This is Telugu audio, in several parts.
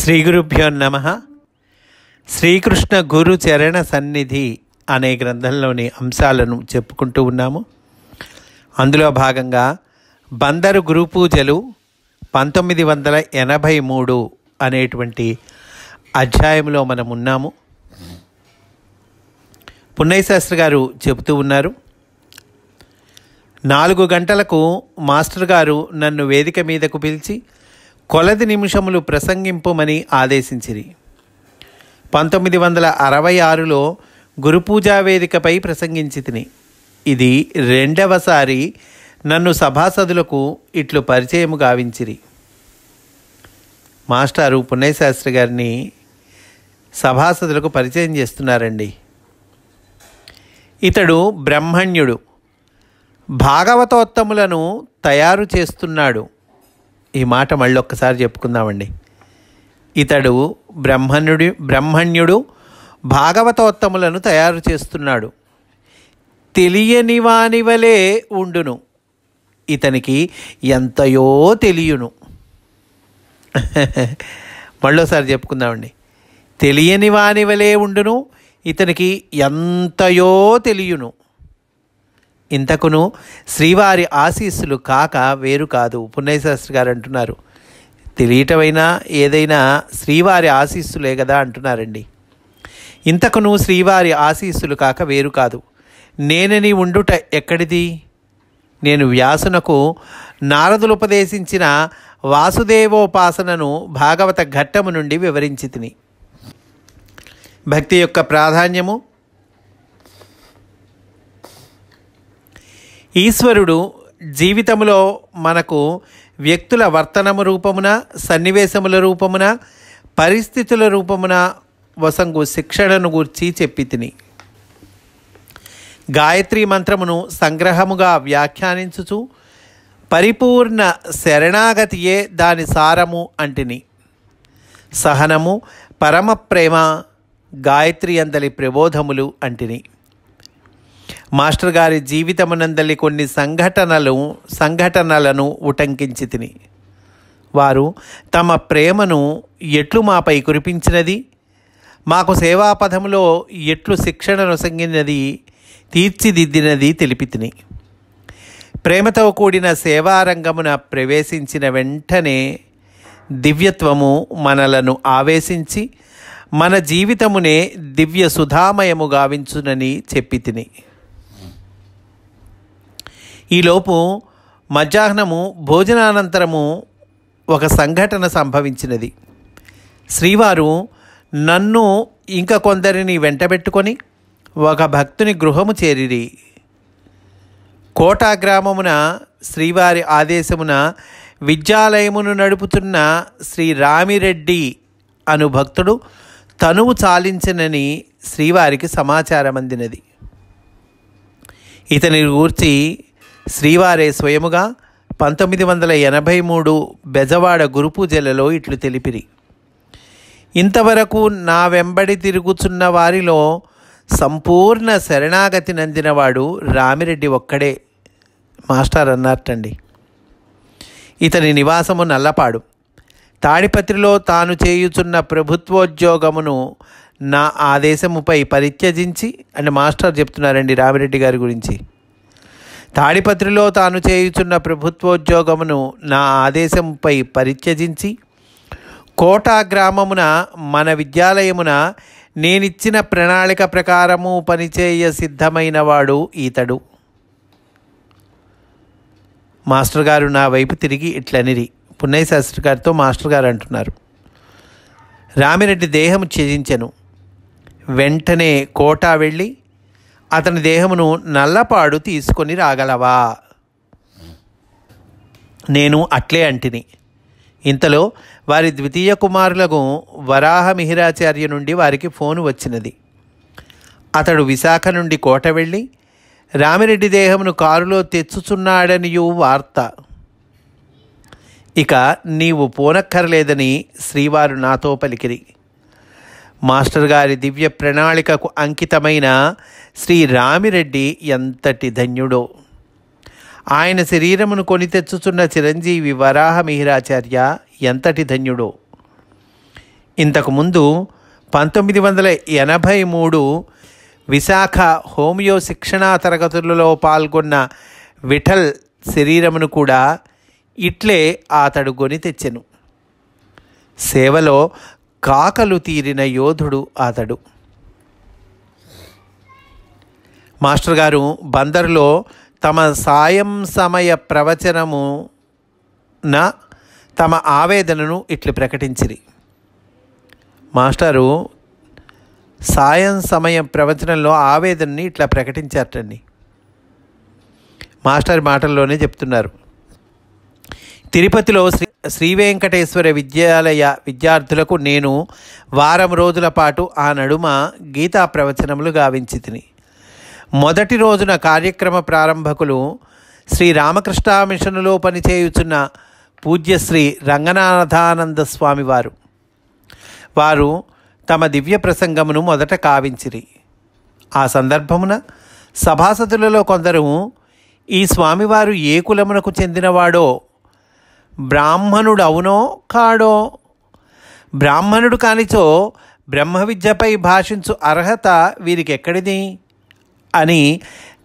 శ్రీ గురుభ్యో నమః. శ్రీకృష్ణ గురు చరణ సన్నిధి అనే గ్రంథంలోని అంశాలను చెప్పుకుంటూ ఉన్నాము. అందులో భాగంగా బందరు గురు పూజలు 1983 అనేటువంటి అధ్యాయంలో మనం ఉన్నాము. పున్నయ్య శాస్త్రి గారు చెబుతూ ఉన్నారు, 4 గంటలకు మాస్టర్ గారు నన్ను వేదిక మీదకు పిలిచి కొలది నిమిషములు ప్రసంగింపుమని ఆదేశించిరి. 1966లో గురుపూజా వేదికపై ప్రసంగించి తిని. ఇది 2వసారి నన్ను సభాసదులకు ఇట్లు పరిచయము గావించిరి. మాస్టారు పున్నయ్య శాస్త్రి గారిని సభాసదులకు పరిచయం చేస్తున్నారండి. ఇతడు బ్రహ్మణ్యుడు, భాగవతోత్తములను తయారు చేస్తున్నాడు. ఈ మాట మళ్ళీ ఒక్కసారి చెప్పుకుందామండి. ఇతడు బ్రహ్మణ్యుడు భాగవతోత్తములను తయారు చేస్తున్నాడు. తెలియని వానివలే ఉండును, ఇతనికి ఎంతయో తెలియను. మళ్ళోసారి చెప్పుకుందామండి. తెలియని వానివలే ఉండును, ఇతనికి ఎంతయో తెలియను. ఇంతకును శ్రీవారి ఆశీస్సులు కాక వేరు కాదు. పున్నయ్య శాస్త్రి గారు అంటున్నారు, తెలియటమైనా ఏదైనా శ్రీవారి ఆశీస్సులే కదా అంటున్నారండి. ఇంతకును శ్రీవారి ఆశీస్సులు కాక వేరు కాదు. నేనని ఉండుట ఎక్కడిది? నేను వ్యాసునకు నారదులు ఉపదేశించిన వాసుదేవోపాసనను భాగవత ఘట్టము నుండి వివరించి తిని. భక్తి యొక్క ప్రాధాన్యము. ఈశ్వరుడు జీవితంలో మనకు వ్యక్తుల వర్తనము రూపమున, సన్నివేశముల రూపమున, పరిస్థితుల రూపమున వసంగు శిక్షణను గూర్చి చెప్పి తిని. గాయత్రీ మంత్రమును సంగ్రహముగా వ్యాఖ్యానించుచు పరిపూర్ణ శరణాగతియే దాని సారము అంటిని. సహనము, పరమ ప్రేమ గాయత్రి అందలి ప్రబోధములు అంటిని. మాస్టర్ గారి జీవితమునందలి కొన్ని సంఘటనలను ఉటంకించి తిని. వారు తమ ప్రేమను ఎట్లు మాపై కురిపించినది, మాకు సేవాపథములో ఎట్లు శిక్షణను సంగినది, తీర్చిదిద్దినది తెలిపి తిని. ప్రేమతో కూడిన సేవారంగమున ప్రవేశించిన వెంటనే దివ్యత్వము మనలను ఆవేశించి మన జీవితమునే దివ్య సుధామయము గావించునని చెప్పి తిని. ఈలోపు మధ్యాహ్నము భోజనానంతరము ఒక సంఘటన సంభవించినది. శ్రీవారు నన్ను ఇంకా కొందరిని వెంటబెట్టుకొని ఒక భక్తుని గృహము చేరిరి. కోటా గ్రామమున శ్రీవారి ఆదేశమున విద్యాలయమును నడుపుతున్న శ్రీ రామిరెడ్డి అను భక్తుడు తనువు చాలించనని శ్రీవారికి సమాచారం అందినది. ఇతని గూర్చి శ్రీవారే స్వయముగా 1983 బెజవాడ గురుపూజలలో ఇట్లు తెలిపిరి. ఇంతవరకు నా వెంబడి తిరుగుచున్న వారిలో సంపూర్ణ శరణాగతి నందినవాడు రామిరెడ్డి ఒక్కడే. మాస్టర్ అన్నారటండి. ఇతని నివాసము నల్లపాడు. తాడిపత్రిలో తాను చేయుచున్న ప్రభుత్వోద్యోగమును నా ఆదేశముపై పరిత్యజించి, అంటే మాస్టర్ చెప్తున్నారండి రామిరెడ్డి గారి గురించి. తాడిపత్రిలో తాను చేయుచున్న ప్రభుత్వోద్యోగమును నా ఆదేశంపై పరిత్యజించి కోటా గ్రామమున మన విద్యాలయమున నేనిచ్చిన ప్రణాళిక ప్రకారము పనిచేయ సిద్ధమైన వాడు ఈతడు. మాస్టర్ గారు నా వైపు తిరిగి ఇట్లనిరి. పున్నయ్య శాస్త్రి గారితో మాస్టర్ గారు అంటున్నారు, రామిరెడ్డి దేహము త్యజించెను. వెంటనే కోటా వెళ్ళి అతని దేహమును నల్లపాడు తీసుకొని రాగలవా? నేను అట్లే అంటిని. ఇంతలో వారి ద్వితీయ కుమారులకు వరాహ మిహిరాచార్య నుండి వారికి ఫోను వచ్చినది. అతడు విశాఖ నుండి కోట వెళ్ళి రామిరెడ్డి దేహమును కారులో తెచ్చుచున్నాడనియు వార్త. ఇక నీవు పోనక్కర్లేదని శ్రీవారు నాతో పలికిరి. మాస్టర్ గారి దివ్య ప్రణాళికకు అంకితమైన శ్రీ రామిరెడ్డి ఎంతటి ధన్యుడో. ఆయన శరీరమును కొని తెచ్చుచున్న చిరంజీవి వరాహ మిహిరాచార్య ఎంతటి ధన్యుడో. ఇంతకుముందు 1983 విశాఖ హోమియో శిక్షణా తరగతులలో పాల్గొన్న విఠల్ శరీరమును కూడా ఇట్లే అతడు గొని తెచ్చెను. సేవలో కాకలు తీరిన యోధుడు అతడు. మాస్టర్ గారు బందరులో తమ సాయం సమయ ప్రవచనమున తమ ఆవేదనను ఇట్లు ప్రకటించిరి. మాస్టారు సాయం సమయం ప్రవచనంలో ఆవేదనని ఇట్లా ప్రకటించారటండి. మాస్టర్ మాటల్లోనే చెప్తున్నారు. తిరుపతిలో శ్రీ వెంకటేశ్వర విద్యాలయ విద్యార్థులకు నేను వారం రోజుల పాటు ఆ నడుమ గీతా ప్రవచనములు గావించి తిని. మొదటి రోజున కార్యక్రమ ప్రారంభకులు శ్రీ రామకృష్ణ మిషనులో పనిచేయుచున్న పూజ్యశ్రీ రంగనాథానంద స్వామి వారు తమ దివ్య ప్రసంగమును మొదట కావించిరి. ఆ సందర్భమున సభాసదులలో కొందరు ఈ స్వామివారు ఏ కులమునకు చెందినవాడో, బ్రాహ్మణుడు అవునో కాడో, బ్రాహ్మణుడు కానిచో బ్రహ్మ విద్యపై భాషించు అర్హత వీరికి ఎక్కడిది అని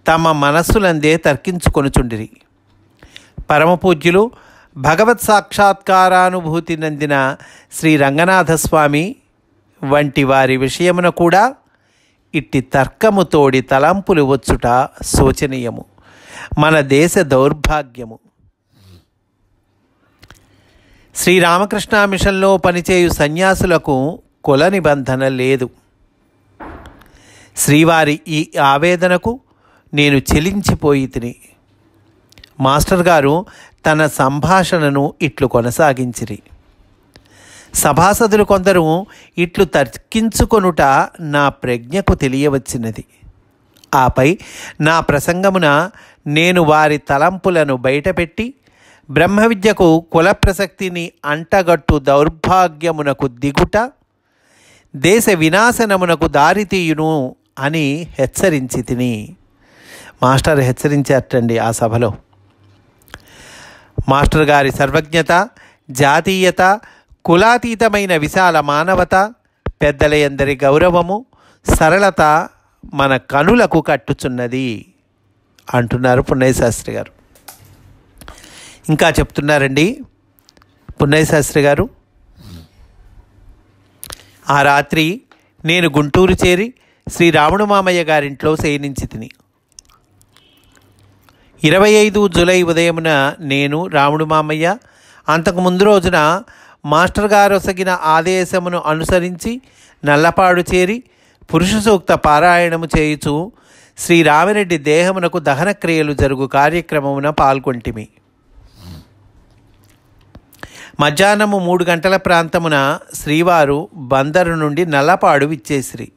తమ మనస్సులందే తర్కించుకొనుచుండిరి. పరమపూజ్యులు భగవత్ సాక్షాత్కారానుభూతి నందిన శ్రీ రంగనాథస్వామి వంటి వారి విషయమున కూడా ఇట్టి తర్కముతోడి తలంపులు వచ్చుట శోచనీయము, మన దేశ దౌర్భాగ్యము. శ్రీరామకృష్ణ మిషన్లో పనిచేయు సన్యాసులకు కుల నిబంధన లేదు. శ్రీవారి ఈ ఆవేదనకు నేను చెలించిపోయి తిని. మాస్టర్ గారు తన సంభాషణను ఇట్లు కొనసాగించిరి. సభాసదులు కొందరు ఇట్లు తర్కించుకొనుట నా ప్రజ్ఞకు తెలియవచ్చినది. ఆపై నా ప్రసంగమున నేను వారి తలంపులను బయటపెట్టి బ్రహ్మ విద్యకు కుల ప్రసక్తిని అంటగట్టు దౌర్భాగ్యమునకు దిగుట దేశ వినాశనమునకు దారితీయును అని హెచ్చరించి తిని. మాస్టర్ హెచ్చరించారటండి ఆ సభలో. మాస్టర్ గారి సర్వజ్ఞత, జాతీయత, కులాతీతమైన విశాల మానవత, పెద్దలయందరి గౌరవము, సరళత మన కనులకు కట్టుచున్నది అంటున్నారు పున్నయ్య శాస్త్రి గారు. ఇంకా చెప్తున్నారండి పున్నయ్య శాస్త్రి గారు. ఆ రాత్రి నేను గుంటూరు చేరి శ్రీ రాముడు మామయ్య గారింట్లో శయనించి తిని. 25 జూలై ఉదయమున నేను, రాముడు మామయ్య అంతకుముందు రోజున మాస్టర్ గారు ఒసగిన ఆదేశమును అనుసరించి నల్లపాడు చేరి పురుష సూక్త పారాయణము చేయుచు శ్రీరామిరెడ్డి దేహమునకు దహన క్రియలు జరుగు కార్యక్రమమున పాల్గొంటిమి. మధ్యాహ్నము 3 గంటల ప్రాంతమున శ్రీవారు బందరు నుండి నల్లపాడు విచ్చేసిరి.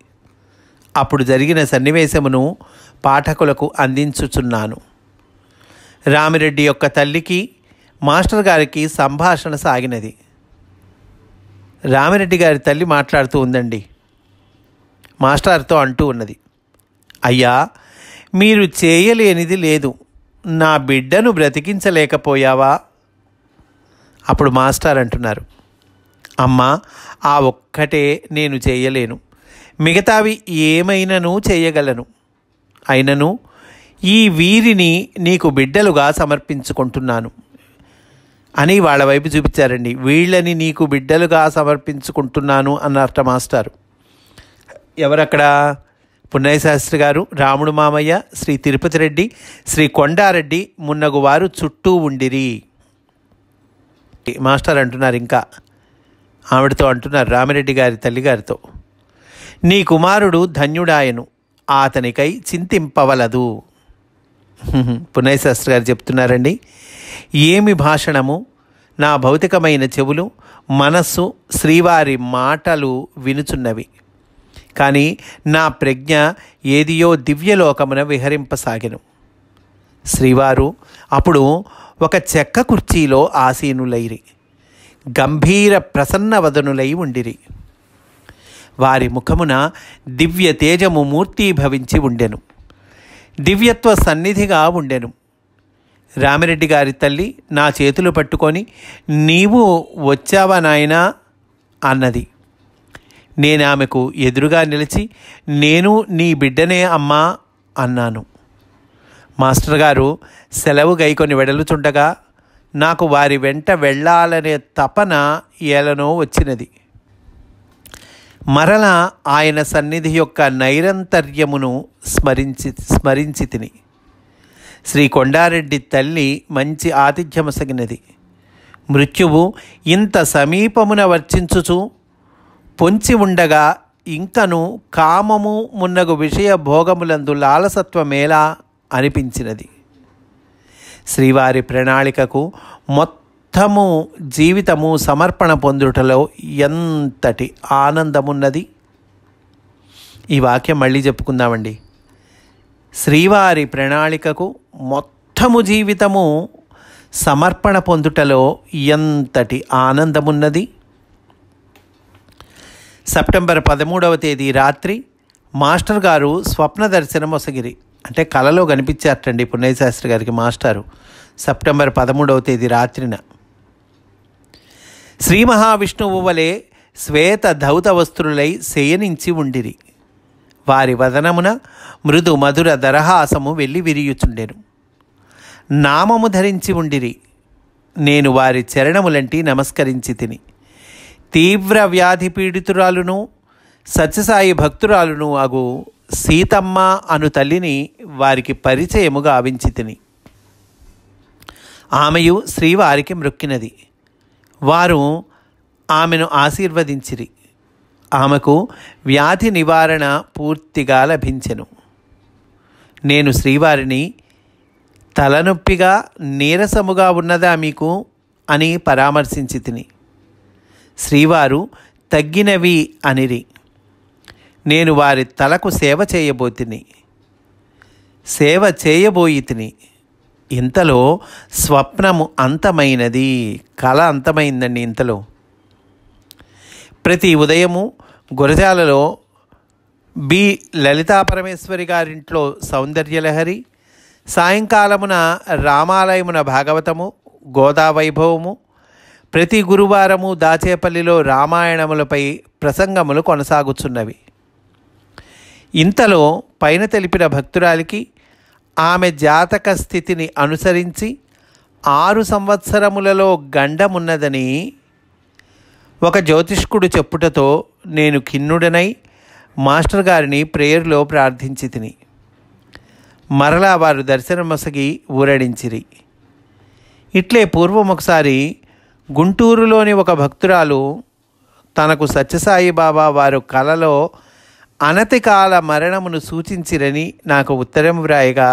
అప్పుడు జరిగిన సన్నివేశమును పాఠకులకు అందించుచున్నాను. రామిరెడ్డి యొక్క తల్లికి మాస్టర్ గారికి సంభాషణ సాగినది. రామిరెడ్డి గారి తల్లి మాట్లాడుతూ ఉందండి. మాస్టర్తో అంటూ ఉన్నది, అయ్యా మీరు చేయలేనిది లేదు, నా బిడ్డను బ్రతికించలేకపోయావా? అప్పుడు మాస్టర్ అంటున్నారు, అమ్మా ఆ ఒక్కటే నేను చేయలేను, మిగతావి ఏమైనను చేయగలను. అయినను ఈ వీరిని నీకు బిడ్డలుగా సమర్పించుకుంటున్నాను అని వాళ్ళ వైపు చూపించారండి. వీళ్ళని నీకు బిడ్డలుగా సమర్పించుకుంటున్నాను అన్నట్ట మాస్టారు. ఎవరక్కడ? పున్నయ్య శాస్త్రి గారు, రాముడు మామయ్య, శ్రీ తిరుపతి రెడ్డి, శ్రీ కొండారెడ్డి మున్నగు వారు చుట్టూ ఉండిరి. మాస్టర్ అంటున్నారు, ఇంకా ఆవిడతో అంటున్నారు, రామిరెడ్డి గారి తల్లిగారితో, నీ కుమారుడు ధన్యుడాయను, అతనికై చింతింపవలదు. పున్నయ్య శాస్త్రి గారు చెప్తున్నారండి, ఏమి భాషణము, నా భౌతికమైన చెవులు, మనస్సు శ్రీవారి మాటలు వినుచున్నవి. కానీ నా ప్రజ్ఞ ఏదియో దివ్యలోకమున విహరింపసాగెను. శ్రీవారు అప్పుడు ఒక చెక్క కుర్చీలో ఆసీనులైరి, గంభీర ప్రసన్నవదనులై ఉండిరి. వారి ముఖమున దివ్య తేజము మూర్తీభవించి ఉండెను, దివ్యత్వ సన్నిధిగా ఉండెను. రామిరెడ్డి గారి తల్లి నా చేతులు పట్టుకొని, నీవు వచ్చావా నాయనా అన్నది. నేను ఆమెకు ఎదురుగా నిలిచి, నేను నీ బిడ్డనే అమ్మా అన్నాను. మాస్టర్ గారు సెలవు గైకొని వెడలుచుండగా నాకు వారి వెంట వెళ్ళాలనే తపన ఏలనో వచ్చినది. మరలా ఆయన సన్నిధి యొక్క నైరంతర్యమును స్మరించి తిని. శ్రీ కొండారెడ్డి తల్లి మంచి ఆతిథ్యమసగినది. మృత్యువు ఇంత సమీపమున వర్చించుచు పొంచి ఉండగా ఇంకను కామము మున్నగు విషయ భోగములందు లాలసత్వమేలా అనిపించినది. శ్రీవారి ప్రణాళికకు మొత్తము జీవితము సమర్పణ పొందుటలో ఎంతటి ఆనందమున్నది. ఈ వాక్యం మళ్ళీ చెప్పుకుందామండి. శ్రీవారి ప్రణాళికకు మొత్తము జీవితము సమర్పణ పొందుటలో ఎంతటి ఆనందమున్నది. సెప్టెంబర్ 13వ తేదీ రాత్రి మాస్టర్ గారు స్వప్న దర్శనం ఒసగిరి. అంటే కలలో కనిపించారటండి పున్నయ్యశాస్త్రి గారికి మాస్టారు. సెప్టెంబర్ 13వ తేదీ రాత్రిన శ్రీ మహావిష్ణువు వలె శ్వేత ధౌత వస్త్రులై శయనించి ఉండిరి. వారి వదనమున మృదు మధుర దరహాసము వెళ్ళి విరియుచుండెను. నామము ధరించి ఉండిరి. నేను వారి చరణములంటి నమస్కరించి తిని. తీవ్ర వ్యాధి పీడితురాలును సత్యసాయి భక్తురాలును అగు సీతమ్మ అను తల్లిని వారికి పరిచయము గావించి తిని. ఆమెయు శ్రీవారికి మ్రొక్కినది. వారు ఆమెను ఆశీర్వదించిరి. ఆమెకు వ్యాధి నివారణ పూర్తిగా లభించెను. నేను శ్రీవారిని తలనొప్పిగా నీరసముగా ఉన్నదా మీకు అని పరామర్శించి తిని. శ్రీవారు తగ్గినవి అనిరి. నేను వారి తలకు సేవ చేయబోయి తిని. ఇంతలో స్వప్నము అంతమైనది. కళ అంతమైందండి. ఇంతలో ప్రతి ఉదయము గురజాలలో బి లలితాపరమేశ్వరి గారింట్లో సౌందర్యలహరి, సాయంకాలమున రామాలయమున భాగవతము, గోదావైభవము, ప్రతి గురువారము దాచేపల్లిలో రామాయణములపై ప్రసంగములు కొనసాగుచున్నవి. ఇంతలో పైన తెలిపిన భక్తురాలికి ఆమె జాతక స్థితిని అనుసరించి 6 సంవత్సరములలో గండమున్నదని ఒక జ్యోతిష్కుడు చెప్పుటతో నేను ఖిన్నుడనై మాస్టర్ గారిని ప్రేయర్లో ప్రార్థించి తిని. మరలా వారు దర్శనమొసగి ఊరడించిరి. ఇట్లే పూర్వం ఒకసారి గుంటూరులోని ఒక భక్తురాలు తనకు సత్యసాయి బాబా వారు కలలో అనతికాల మరణమును సూచించిరని నాకు ఉత్తరం వ్రాయగా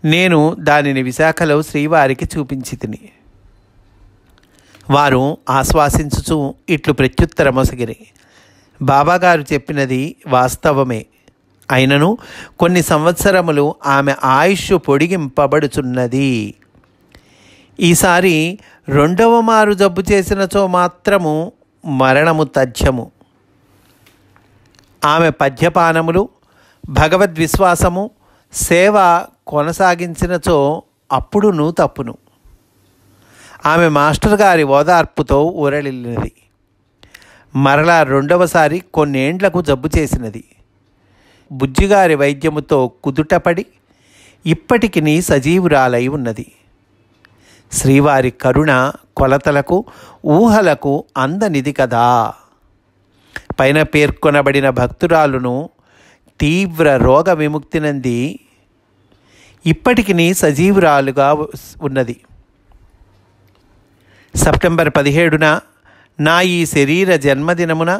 నేను దానిని విశాఖలో శ్రీవారికి చూపించి తిని. వారు ఆశ్వాసించుచు ఇట్లు ప్రత్యుత్తరమొసగిరి. బాబాగారు చెప్పినది వాస్తవమే. అయినను కొన్ని సంవత్సరములు ఆమె ఆయుష్ పొడిగింపబడుచున్నది. ఈసారి 2వ మారు జబ్బు చేసినచో మాత్రము మరణము తథ్యము. ఆమె పద్యపానములు, భగవద్విశ్వాసము, సేవ కొనసాగించినచో అప్పుడును తప్పును. ఆమె మాస్టర్ గారి ఓదార్పుతో ఊరలిల్లినది. మరలా 2వసారి కొన్నేండ్లకు జబ్బు చేసినది. బుజ్జిగారి వైద్యముతో కుదుటపడి ఇప్పటికి సజీవురాలై ఉన్నది. శ్రీవారి కరుణ కొలతలకు ఊహలకు అందనిది కదా. పైన పేర్కొనబడిన భక్తురాలును తీవ్ర రోగ విముక్తినంది ఇప్పటికి సజీవురాలుగా ఉన్నది. సెప్టెంబర్ 17న నా ఈ శరీర జన్మదినమున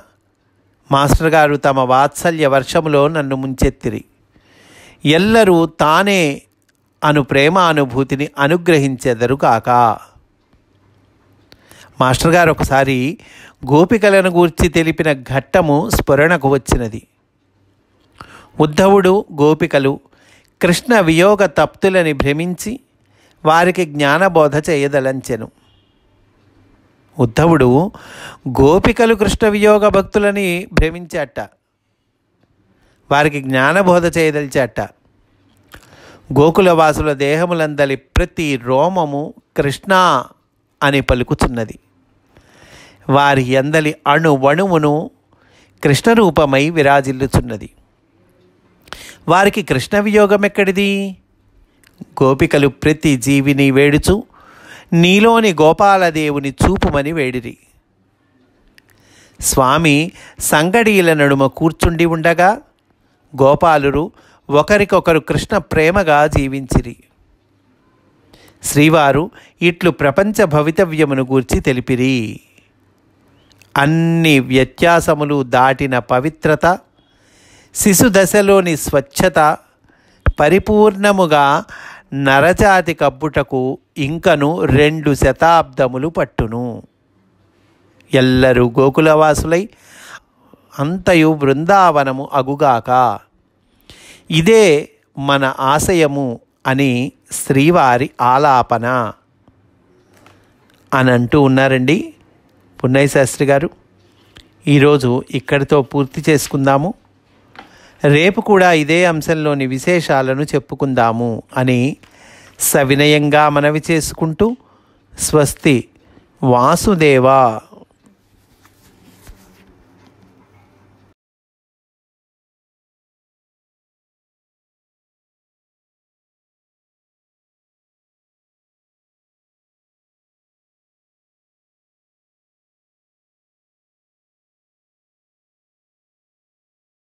మాస్టర్ గారు తమ వాత్సల్య వర్షములో నన్ను ముంచెత్తిరి. ఎల్లరూ తానే అను ప్రేమానుభూతిని అనుగ్రహించెదరు కాక. మాస్టర్ గారు ఒకసారి గోపికలను గూర్చి తెలిపిన ఘట్టము స్ఫురణకు వచ్చినది. ఉద్ధవుడు గోపికలు కృష్ణ వియోగ తప్తులని భ్రమించి వారికి జ్ఞానబోధ చేయదలంచెను. ఉద్ధవుడు గోపికలు కృష్ణ వియోగ భక్తులని భ్రమించాట, వారికి జ్ఞానబోధ చేయదలిచాట. గోకులవాసుల దేహములందలి ప్రతి రోమము కృష్ణ అని పలుకుచున్నది. వారి ఎందలి అణువణువును కృష్ణరూపమై విరాజిల్లుచున్నది. వారికి కృష్ణ వియోగం ఎక్కడిది? గోపికలు ప్రతి జీవిని వేడుచు నీలోని గోపాలదేవుని చూపుమని వేడిరి. స్వామి సంగడీల నడుమ కూర్చుండి ఉండగా గోపాలురు ఒకరికొకరు కృష్ణ ప్రేమగా జీవించిరి. శ్రీవారు ఇట్లు ప్రపంచ భవితవ్యమును గూర్చి తెలిపిరి. అన్ని వ్యత్యాసములు దాటిన పవిత్రత, శిశుదశలోని స్వచ్ఛత పరిపూర్ణముగా నరజాతి కబ్బుటకు ఇంకను 2 శతాబ్దములు పట్టును. ఎల్లరూ గోకులవాసులై అంతయు బృందావనము అగుగాక, ఇదే మన ఆశయము అని శ్రీవారి ఆలాపన అని అంటూ ఉన్నారండి పున్నయ్య శాస్త్రి గారు. ఈరోజు ఇక్కడితో పూర్తి చేసుకుందాము. రేపు కూడా ఇదే అంశంలోని విశేషాలను చెప్పుకుందాము అని సవినయంగా మనవి చేసుకుంటూ స్వస్తి. వాసుదేవ.